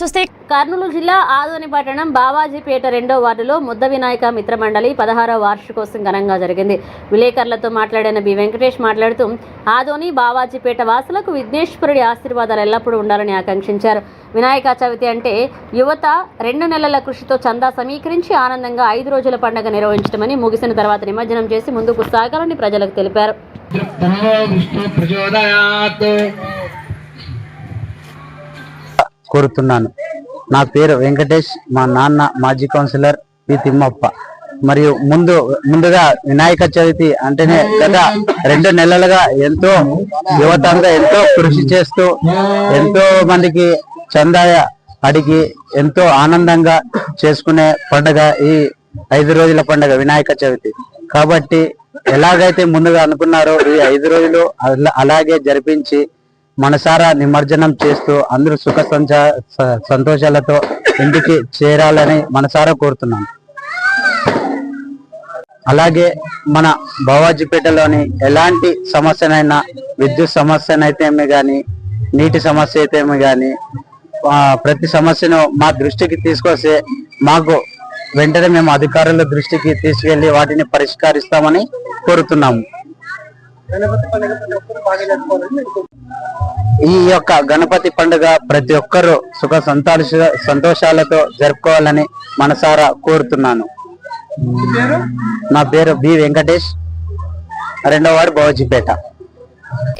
చూస్తే కర్నూలు జిల్లా ఆదోని పట్టణం బావాజీపేట 2వ వార్డులో ముద్ద వినాయక మిత్రమండలి 16వ వార్షికోత్సవం ఘనంగా జరిగింది. విలేకరులతో మాట్లాడిన బి వెంకటేష్ మాట్లాడుతూ ఆదోని బావాజీపేట వాసులకు విఘ్నేశ్వరుడి ఆశీర్వాదాలు ఎల్లప్పుడూ ఉండాలని ఆకాంక్షించారు. వినాయక చవితి అంటే యువత 2 నెలల కృషితో చందా సమీకరించి ఆనందంగా 5 రోజుల పండుగ నిర్వహించడమని, ముగిసిన తర్వాత నిమజ్జనం చేసి ముందుకు సాగాలని ప్రజలకు తెలిపారు. కోరుతున్నాను. నా పేరు వెంకటేష్, మా నాన్న మాజీ కౌన్సిలర్ పి తిమ్మప్ప. మరియు ముందుగా వినాయక చవితి అంటేనే గత 2 నెలలుగా ఎంతో యువతంగా ఎంతో కృషి చేస్తూ ఎంతో మందికి చందాయ అడిగి ఎంతో ఆనందంగా చేసుకునే పండుగ ఈ 5 రోజుల పండుగ వినాయక చవితి. కాబట్టి ఎలాగైతే ముందుగా అనుకున్నారో ఈ 5 రోజులు అలాగే జరిపించి మనసారా నిమజ్జనం చేస్తూ అందరూ సుఖ సంతోషాలతో ఇంటికి చేరాలని మనసారా కోరుతున్నాను. అలాగే మన బావాజీపేటలోని ఎలాంటి సమస్యనైనా, విద్యుత్ సమస్యనైతేమి కానీ, నీటి సమస్య అయితేమి కానీ, ప్రతి సమస్యను మా దృష్టికి తీసుకొస్తే మాకు వెంటనే మేము అధికారుల దృష్టికి తీసుకెళ్లి వాటిని పరిష్కరిస్తామని కోరుతున్నాము. ఈ యొక్క గణపతి పండుగ ప్రతి ఒక్కరూ సుఖ సంతోషాలతో జరుపుకోవాలని మనసారా కోరుతున్నాను. నా పేరు బి వెంకటేష్, 2వ వార్డు బావాజీపేట.